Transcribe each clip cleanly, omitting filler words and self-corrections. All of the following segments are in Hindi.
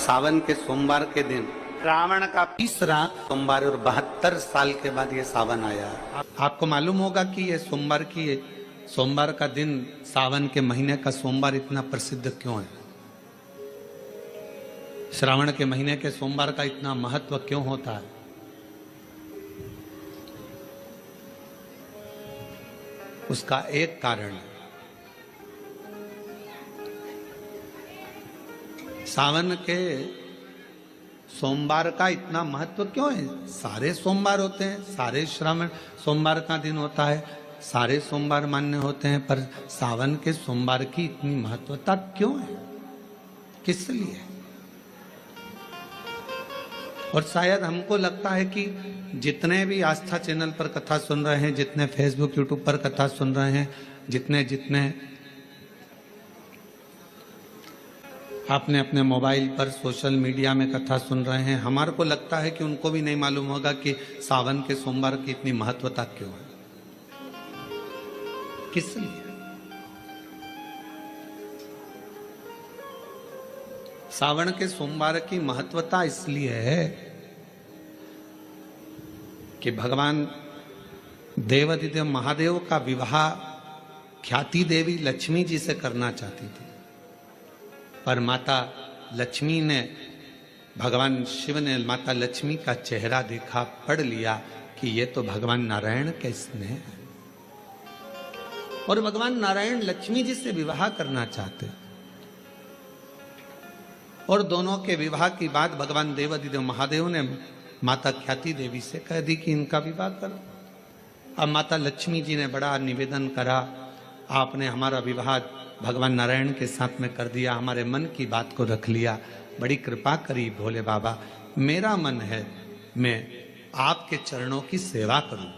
सावन के सोमवार के दिन रावण का तीसरा सोमवार और 72 साल के बाद ये सावन आया। आपको मालूम होगा कि ये सोमवार का दिन सावन के महीने का सोमवार इतना प्रसिद्ध क्यों है? श्रावण के महीने के सोमवार का इतना महत्व क्यों होता है? उसका एक कारण है, सावन के सोमवार का इतना महत्व क्यों है? सारे सोमवार होते हैं, सारे श्रावण सोमवार का दिन होता है, सारे सोमवार मान्य होते हैं, पर सावन के सोमवार की इतनी महत्वता क्यों है? किस लिए? और शायद हमको लगता है कि जितने भी आस्था चैनल पर कथा सुन रहे हैं, जितने फेसबुक यूट्यूब पर कथा सुन रहे हैं, जितने आपने अपने मोबाइल पर सोशल मीडिया में कथा सुन रहे हैं, हमारे को लगता है कि उनको भी नहीं मालूम होगा कि सावन के सोमवार की इतनी महत्वता क्यों है, किस लिए। सावन के सोमवार की महत्वता इसलिए है कि भगवान देवाधिदेव महादेव का विवाह ख्याति देवी लक्ष्मी जी से करना चाहती थी, पर माता लक्ष्मी ने, भगवान शिव ने माता लक्ष्मी का चेहरा देखा, पढ़ लिया कि ये तो भगवान नारायण के स्नेह है, और भगवान नारायण लक्ष्मी जी से विवाह करना चाहते। और दोनों के विवाह की बात भगवान देवाधिदेव महादेव ने माता ख्याति देवी से कह दी कि इनका विवाह करो। अब माता लक्ष्मी जी ने बड़ा निवेदन करा, आपने हमारा विवाह भगवान नारायण के साथ में कर दिया, हमारे मन की बात को रख लिया, बड़ी कृपा करी भोले बाबा, मेरा मन है मैं आपके चरणों की सेवा करूं,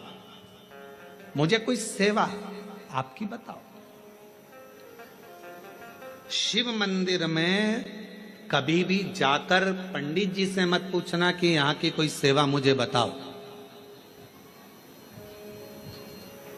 मुझे कोई सेवा आपकी बताओ। शिव मंदिर में कभी भी जाकर पंडित जी से मत पूछना कि यहां की कोई सेवा मुझे बताओ।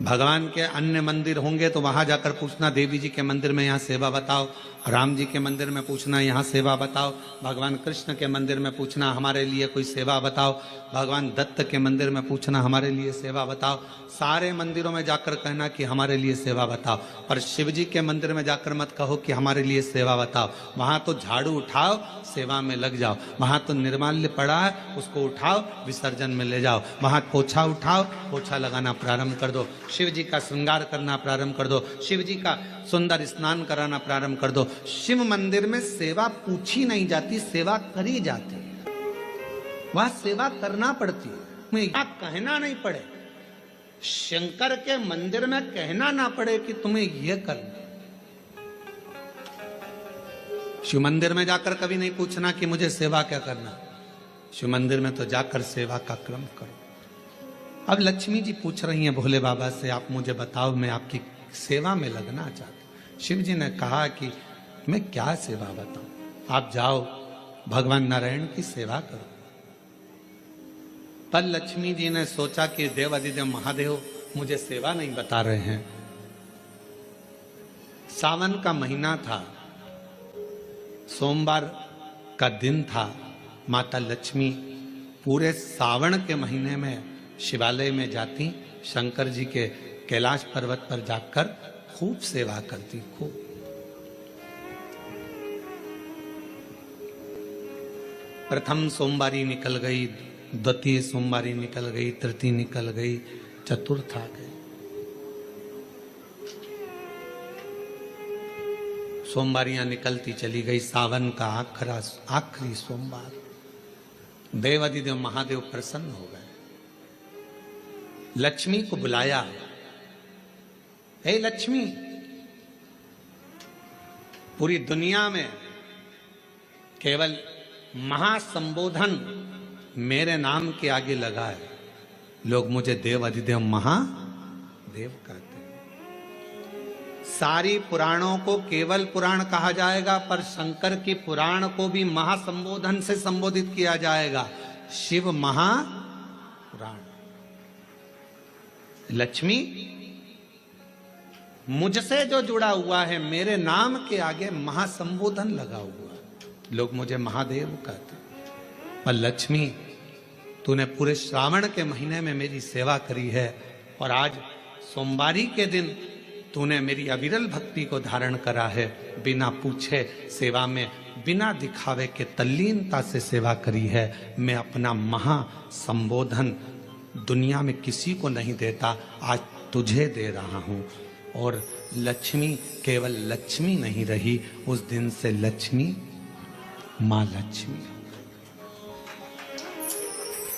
भगवान के अन्य मंदिर होंगे तो वहां जाकर पूछना, देवी जी के मंदिर में यहाँ सेवा बताओ, राम जी के मंदिर में पूछना यहाँ सेवा बताओ, भगवान कृष्ण के मंदिर में पूछना हमारे लिए कोई सेवा बताओ, भगवान दत्त के मंदिर में पूछना हमारे लिए सेवा बताओ। सारे मंदिरों में जाकर कहना कि हमारे लिए सेवा बताओ, पर शिव जी के मंदिर में जाकर मत कहो कि हमारे लिए सेवा बताओ। वहां तो झाड़ू उठाओ, सेवा में लग जाओ, वहां तो निर्माल्य पड़ा है, उसको उठाओ, विसर्जन में ले जाओ, वहां पोछा उठाओ, पोछा लगाना प्रारंभ कर दो, शिव जी का श्रृंगार करना प्रारंभ कर दो, शिव जी का सुंदर स्नान कराना प्रारंभ कर दो। शिव मंदिर में सेवा पूछी नहीं जाती, सेवा करी जाती है, वहां सेवा करना पड़ती है, कहना नहीं पड़े। शंकर के मंदिर में कहना ना पड़े कि तुम्हें यह करना। शिव मंदिर में जाकर कभी नहीं पूछना कि मुझे सेवा क्या करना, शिव मंदिर में तो जाकर सेवा का क्रम करो। अब लक्ष्मी जी पूछ रही हैं भोले बाबा से, आप मुझे बताओ, मैं आपकी सेवा में लगना चाहती हूं। शिव जी ने कहा कि मैं क्या सेवा बताऊं, आप जाओ भगवान नारायण की सेवा करो। पर लक्ष्मी जी ने सोचा कि देवाधिदेव महादेव मुझे सेवा नहीं बता रहे हैं। सावन का महीना था, सोमवार का दिन था, माता लक्ष्मी पूरे सावन के महीने में शिवालय में जाती, शंकर जी के कैलाश पर्वत पर जाकर खूब सेवा करती, खूब। प्रथम सोमवारी निकल गई, द्वितीय सोमवारी निकल गई, तृतीय निकल गई, चतुर्थ आ गई। सोमवारियां निकलती चली गई। सावन का आखिरी सोमवार, देवाधिदेव महादेव प्रसन्न हो गए, लक्ष्मी को बुलाया, हे लक्ष्मी, पूरी दुनिया में केवल महासंबोधन मेरे नाम के आगे लगा है, लोग मुझे देवाधिदेव महादेव कहते हैं। सारी पुराणों को केवल पुराण कहा जाएगा, पर शंकर की पुराण को भी महासंबोधन से संबोधित किया जाएगा, शिव महापुराण। लक्ष्मी, मुझसे जो जुड़ा हुआ है, मेरे नाम के आगे महासंबोधन लगा हुआ है, लोग मुझे महादेव कहते। पर लक्ष्मी, तूने पूरे श्रावण के महीने में मेरी सेवा करी है और आज सोमवारी के दिन तूने मेरी अविरल भक्ति को धारण करा है। बिना पूछे सेवा में, बिना दिखावे के तल्लीनता से सेवा करी है। मैं अपना महा संबोधन दुनिया में किसी को नहीं देता, आज तुझे दे रहा हूं। और लक्ष्मी केवल लक्ष्मी नहीं रही, उस दिन से लक्ष्मी मां लक्ष्मी।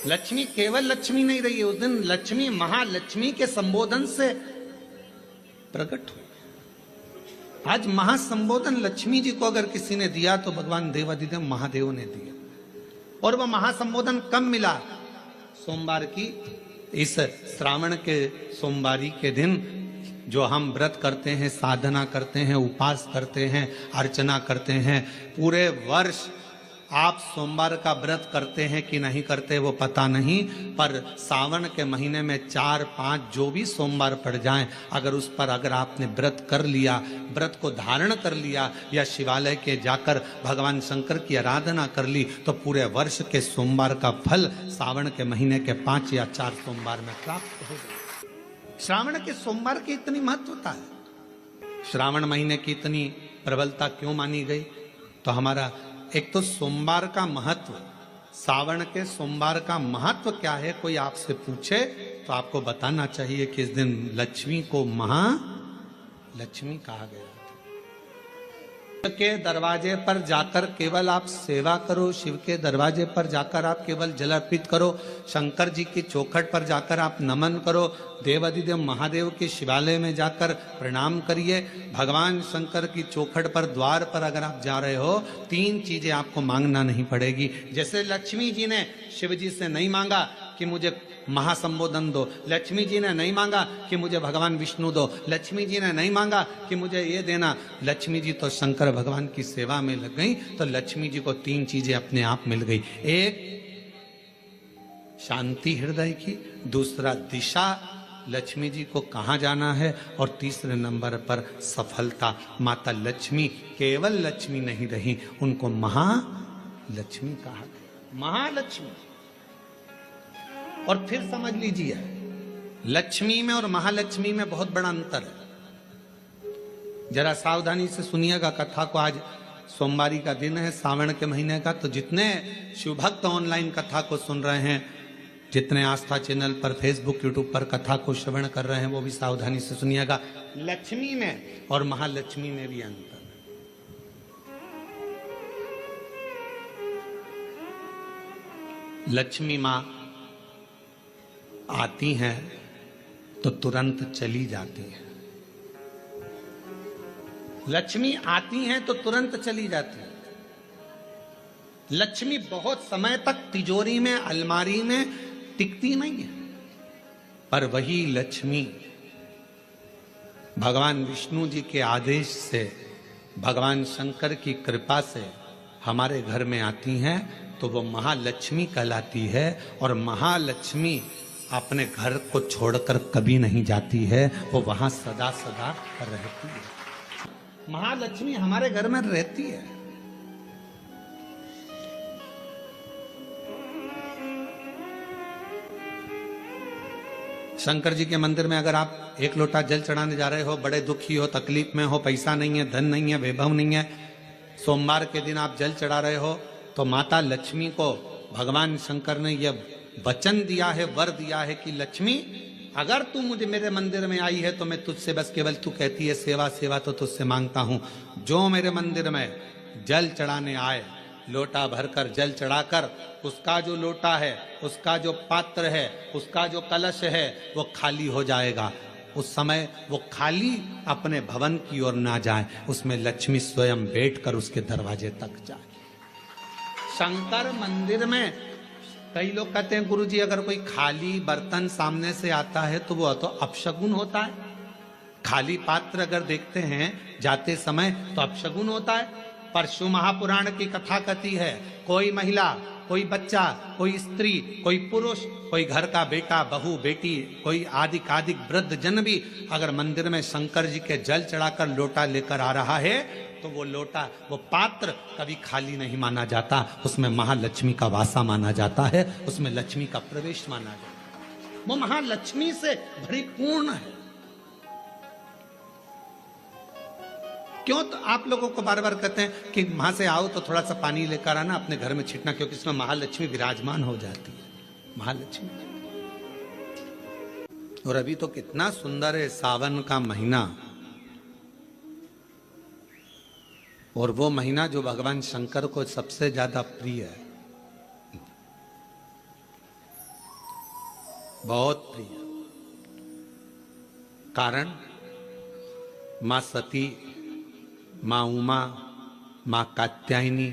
लक्ष्मी केवल लक्ष्मी नहीं रही, उस दिन लक्ष्मी महालक्ष्मी के संबोधन से प्रकट हुई। आज महासंबोधन लक्ष्मी जी को अगर किसी ने दिया तो भगवान देवाधिदेव महादेव ने दिया। और वह महासंबोधन कब मिला? सोमवार की इस श्रावण के सोमवारी के दिन जो हम व्रत करते हैं, साधना करते हैं, उपास करते हैं, अर्चना करते हैं। पूरे वर्ष आप सोमवार का व्रत करते हैं कि नहीं करते वो पता नहीं, पर सावन के महीने में 4-5 जो भी सोमवार पड़ जाएं, अगर उस पर अगर आपने व्रत कर लिया, व्रत को धारण कर लिया या शिवालय के जाकर भगवान शंकर की आराधना कर ली, तो पूरे वर्ष के सोमवार का फल सावन के महीने के 5 या 4 सोमवार में प्राप्त हो जाए। श्रावण के सोमवार की इतनी महत्वता है, श्रावण महीने की इतनी प्रबलता क्यों मानी गई? तो हमारा एक तो सोमवार का महत्व, सावन के सोमवार का महत्व क्या है, कोई आपसे पूछे तो आपको बताना चाहिए कि इस दिन लक्ष्मी को महालक्ष्मी कहा गया। शिव के दरवाजे पर जाकर केवल आप सेवा करो, शिव के दरवाजे पर जाकर आप केवल जल अर्पित करो, शंकर जी की चौखट पर जाकर आप नमन करो, देवाधिदेव महादेव के शिवालय में जाकर प्रणाम करिए। भगवान शंकर की चौखट पर, द्वार पर अगर आप जा रहे हो, 3 चीजें आपको मांगना नहीं पड़ेगी। जैसे लक्ष्मी जी ने शिव जी से नहीं मांगा कि मुझे महासंबोधन दो, लक्ष्मी जी ने नहीं मांगा कि मुझे भगवान विष्णु दो, लक्ष्मी जी ने नहीं मांगा कि मुझे ये देना। लक्ष्मी जी तो शंकर भगवान की सेवा में लग गई, तो लक्ष्मी जी को 3 चीजें अपने आप मिल गई। एक शांति हृदय की, दूसरा दिशा, लक्ष्मी जी को कहाँ जाना है, और तीसरे नंबर पर सफलता। माता लक्ष्मी केवल लक्ष्मी नहीं रही, उनको महालक्ष्मी कहा गया, महालक्ष्मी। और फिर समझ लीजिए, लक्ष्मी में और महालक्ष्मी में बहुत बड़ा अंतर है। जरा सावधानी से सुनिएगा कथा को। आज सोमवारी का दिन है, सावन के महीने का, तो जितने शिव भक्त ऑनलाइन कथा को सुन रहे हैं, जितने आस्था चैनल पर, फेसबुक, यूट्यूब पर कथा को श्रवण कर रहे हैं, वो भी सावधानी से सुनिएगा। लक्ष्मी में और महालक्ष्मी में भी अंतर है। लक्ष्मी मां आती हैं तो तुरंत चली जाती है। लक्ष्मी आती हैं तो तुरंत चली जाती है। लक्ष्मी बहुत समय तक तिजोरी में, अलमारी में टिकती नहीं है। पर वही लक्ष्मी भगवान विष्णु जी के आदेश से, भगवान शंकर की कृपा से हमारे घर में आती हैं, तो वो महालक्ष्मी कहलाती है। और महालक्ष्मी अपने घर को छोड़कर कभी नहीं जाती है, वो वहां सदा सदा रहती है। महालक्ष्मी हमारे घर में रहती है। शंकर जी के मंदिर में अगर आप 1 लोटा जल चढ़ाने जा रहे हो, बड़े दुखी हो, तकलीफ में हो, पैसा नहीं है, धन नहीं है, वैभव नहीं है, सोमवार के दिन आप जल चढ़ा रहे हो, तो माता लक्ष्मी को भगवान शंकर ने यह वचन दिया है, वर दिया है कि लक्ष्मी, अगर तू मुझे मेरे मंदिर में आई है तो मैं तुझसे बस केवल, तू कहती है सेवा सेवा, तो तुझसे मांगता हूं, जो मेरे मंदिर में जल चढ़ाने आए, लोटा भरकर जल चढ़ाकर, उसका जो लोटा है, उसका जो पात्र है, उसका जो कलश है, वो खाली हो जाएगा। उस समय वो खाली अपने भवन की ओर ना जाए, उसमें लक्ष्मी स्वयं बैठकर उसके दरवाजे तक जाए। शंकर मंदिर में कई लोग कहते हैं, गुरुजी अगर कोई खाली बर्तन सामने से आता है तो वो तो अपशगुन होता है। खाली पात्र अगर देखते हैं जाते समय तो अपशगुन होता है। पर शिव महापुराण की कथा कहती है, कोई महिला, कोई बच्चा, कोई स्त्री, कोई पुरुष, कोई घर का बेटा, बहू, बेटी, कोई आदिक वृद्ध जन भी अगर मंदिर में शंकर जी के जल चढ़ाकर लोटा लेकर आ रहा है, तो वो लोटा, वो पात्र कभी खाली नहीं माना जाता, उसमें महालक्ष्मी का वासा माना जाता है, उसमें लक्ष्मी का प्रवेश माना जाता है, वो महालक्ष्मी से परिपूर्ण है। क्यों? तो आप लोगों को बार बार कहते हैं कि वहां से आओ तो थोड़ा सा पानी लेकर आना, अपने घर में छिटना, क्योंकि इसमें महालक्ष्मी विराजमान हो जाती है, महालक्ष्मी। और अभी तो कितना सुंदर है सावन का महीना, और वो महीना जो भगवान शंकर को सबसे ज्यादा प्रिय है, बहुत प्रिय। कारण मां सती, मां उमा, मां कात्यायनी,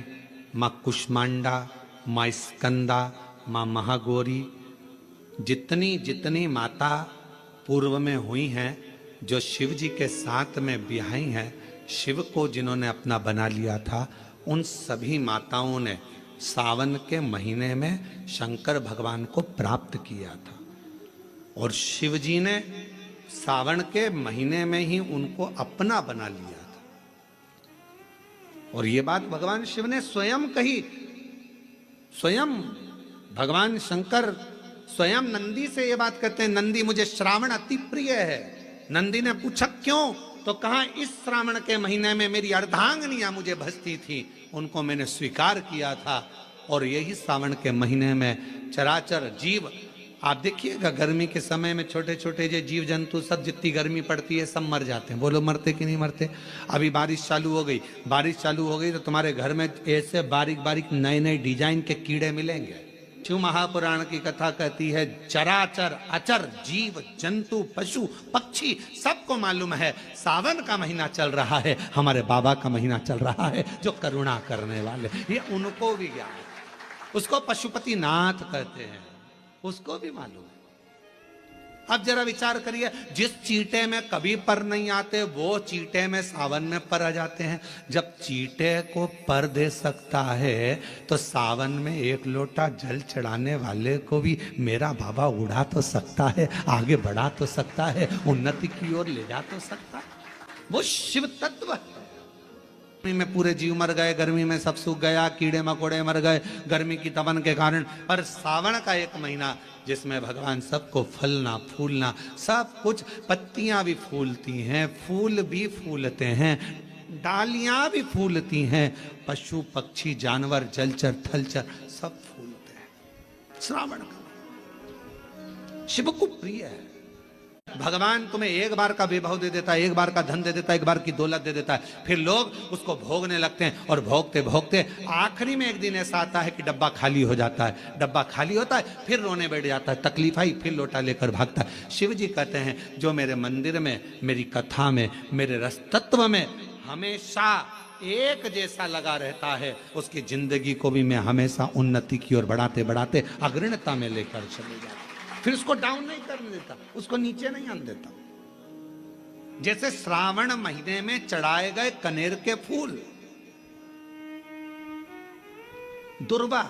मां कुष्मांडा, मां स्कंदा, मां महागौरी, जितनी जितनी माता पूर्व में हुई हैं, जो शिव जी के साथ में ब्याही हैं, शिव को जिन्होंने अपना बना लिया था, उन सभी माताओं ने सावन के महीने में शंकर भगवान को प्राप्त किया था, और शिव जी ने सावन के महीने में ही उनको अपना बना लिया था। और ये बात भगवान शिव ने स्वयं कही, स्वयं भगवान शंकर स्वयं नंदी से ये बात कहते हैं, नंदी मुझे श्रावण अति प्रिय है। नंदी ने पूछा क्यों? तो कहा इस श्रावण के महीने में मेरी अर्धांगिनियां मुझे भजती थी, उनको मैंने स्वीकार किया था, और यही श्रावण के महीने में चराचर जीव, आप देखिएगा गर्मी के समय में छोटे छोटे जो जीव जंतु सब, जितनी गर्मी पड़ती है सब मर जाते हैं। बोलो मरते कि नहीं मरते? अभी बारिश चालू हो गई, बारिश चालू हो गई तो तुम्हारे घर में ऐसे बारीक बारीक नए नए डिजाइन के कीड़े मिलेंगे। शिव महापुराण की कथा कहती है, चराचर अचर जीव जंतु पशु पक्षी सबको मालूम है सावन का महीना चल रहा है, हमारे बाबा का महीना चल रहा है जो करुणा करने वाले, ये उनको भी ज्ञान है। उसको पशुपति नाथ कहते हैं, उसको भी मालूम है। अब जरा विचार करिए, जिस चींटे में कभी पर नहीं आते वो चींटे में सावन में पर आ जाते हैं। जब चींटे को पर दे सकता है तो सावन में एक लोटा जल चढ़ाने वाले को भी मेरा बाबा उड़ा तो सकता है, आगे बढ़ा तो सकता है, उन्नति की ओर ले जा तो सकता है। वो शिव तत्व है। गर्मी में पूरे जीव मर गए, गर्मी में सब सूख गया, कीड़े मकोड़े मर गए गर्मी की तपन के कारण। पर सावन का एक महीना जिसमें भगवान सबको फलना फूलना सब कुछ, पत्तियां भी फूलती हैं, फूल भी फूलते हैं, डालियां भी फूलती हैं, पशु पक्षी जानवर जलचर थलचर सब फूलते हैं। श्रावण का शिव को प्रिय है। भगवान तुम्हें एक बार का विभव दे देता है, एक बार का धन दे देता है, एक बार की दौलत दे देता है, फिर लोग उसको भोगने लगते हैं, और भोगते भोगते आखिरी में एक दिन ऐसा आता है कि डब्बा खाली हो जाता है। डब्बा खाली होता है, फिर रोने बैठ जाता है, तकलीफ आई, फिर लोटा लेकर भागता है। शिव जी कहते हैं, जो मेरे मंदिर में, मेरी कथा में, मेरे रस तत्व में हमेशा एक जैसा लगा रहता है, उसकी जिंदगी को भी मैं हमेशा उन्नति की ओर बढ़ाते बढ़ाते अग्रणता में लेकर चले जाता, फिर उसको डाउन नहीं करने देता, उसको नीचे नहीं आने देता। जैसे श्रावण महीने में चढ़ाए गए कनेर के फूल, दुर्वा,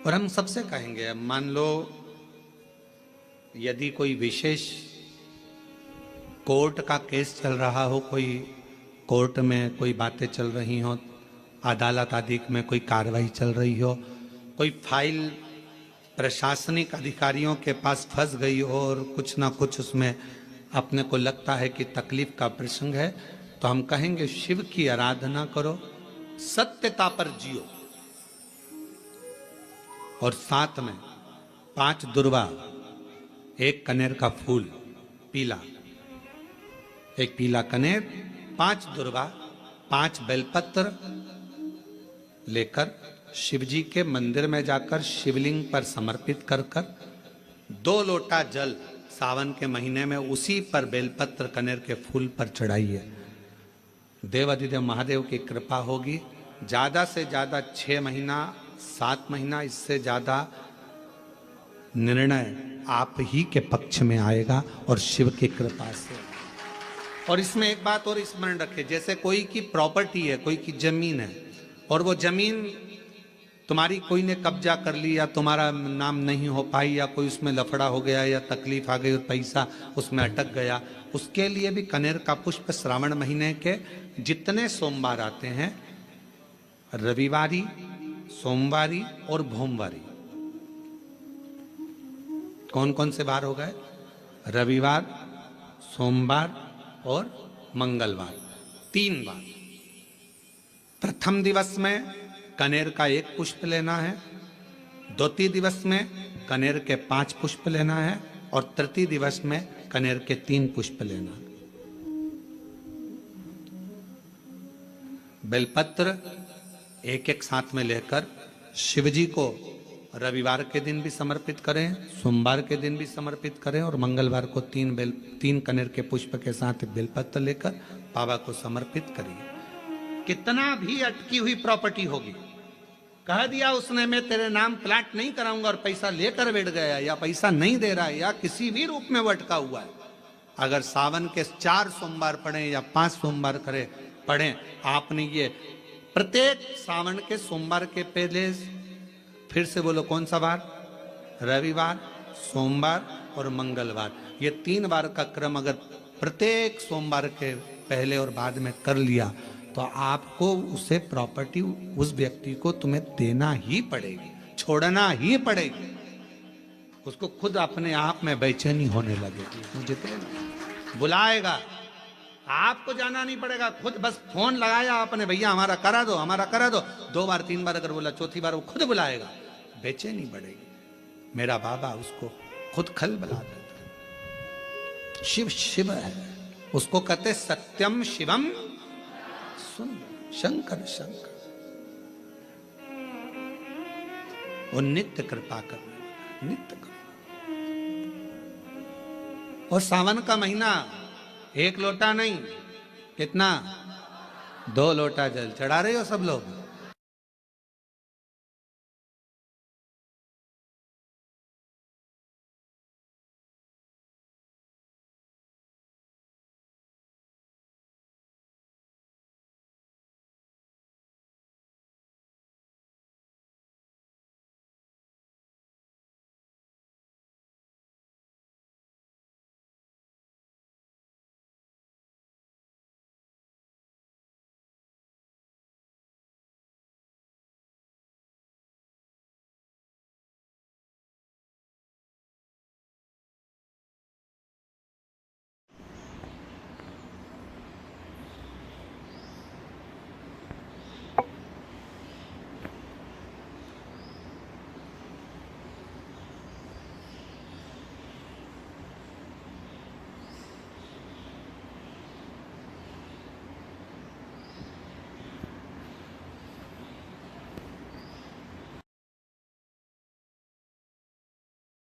और हम सबसे कहेंगे, मान लो यदि कोई विशेष कोर्ट का केस चल रहा हो, कोई कोर्ट में कोई बातें चल रही हो, अदालत आदि में कोई कार्रवाई चल रही हो, कोई फाइल प्रशासनिक अधिकारियों के पास फंस गई हो और कुछ ना कुछ उसमें अपने को लगता है कि तकलीफ का प्रसंग है, तो हम कहेंगे शिव की आराधना करो, सत्यता पर जियो, और साथ में 5 दुर्वा, 1 कनेर का फूल पीला, 1 पीला कनेर, 5 दुर्वा, 5 बेलपत्र लेकर शिव जी के मंदिर में जाकर शिवलिंग पर समर्पित कर 2 लोटा जल सावन के महीने में उसी पर बेलपत्र कनेर के फूल पर चढ़ाइए। देवाधिदेव महादेव की कृपा होगी। ज्यादा से ज्यादा 6 महीना 7 महीना, इससे ज्यादा निर्णय आप ही के पक्ष में आएगा और शिव की कृपा से। और इसमें एक बात और स्मरण रखें, जैसे कोई की प्रॉपर्टी है, कोई की जमीन है, और वो जमीन तुम्हारी कोई ने कब्जा कर लिया, तुम्हारा नाम नहीं हो पाई, या कोई उसमें लफड़ा हो गया, या तकलीफ आ गई और पैसा उसमें अटक गया, उसके लिए भी कनेर का पुष्प श्रावण महीने के जितने सोमवार आते हैं, रविवारी, सोमवारी और भोमवारी, कौन कौन से बार हो गए? रविवार, सोमवार और मंगलवार, 3 बार। प्रथम दिवस में कनेर का 1 पुष्प लेना है, द्वितीय दिवस में कनेर के 5 पुष्प लेना है, और तृतीय दिवस में कनेर के 3 पुष्प लेना है। बेलपत्र एक एक साथ में लेकर शिव जी को रविवार के दिन भी समर्पित करें, सोमवार के दिन भी समर्पित करें, और मंगलवार को 3 कनेर के पुष्प के साथ बेलपत्र लेकर बाबा को समर्पित करिए। कितना भी अटकी हुई प्रॉपर्टी होगी, कह दिया उसने मैं तेरे नाम प्लाट नहीं कराऊंगा, और पैसा लेकर बैठ गया, या पैसा नहीं दे रहा है, या किसी भी रूप में वो अटका हुआ है, अगर सावन के 4 सोमवार पढ़े या 5 सोमवार पढ़े, आपने ये प्रत्येक सावन के सोमवार के पहले, फिर से बोलो कौन सा बार? रविवार, सोमवार और मंगलवार, ये 3 बार का क्रम अगर प्रत्येक सोमवार के पहले और बाद में कर लिया, तो आपको उसे प्रॉपर्टी, उस व्यक्ति को तुम्हें देना ही पड़ेगी, छोड़ना ही पड़ेगी। उसको खुद अपने आप में बेचैनी होने लगेगी, मुझे बुलाएगा, आपको जाना नहीं पड़ेगा, खुद बस फोन लगाया आपने, भैया हमारा करा दो, हमारा करा दो, 2 बार 3 बार अगर बोला, चौथी बार वो खुद बुलाएगा, बेचैनी बढ़ेगी। मेरा बाबा उसको खुद खल बुला देता। शिव शिव है, उसको कहते सत्यम शिवम सुंदर, शंकर शंकर, वो नित्य कृपा करने, नित्य कृपा। और सावन का महीना 1 लोटा नहीं, कितना? 2 लोटा जल चढ़ा रहे हो सब लोग।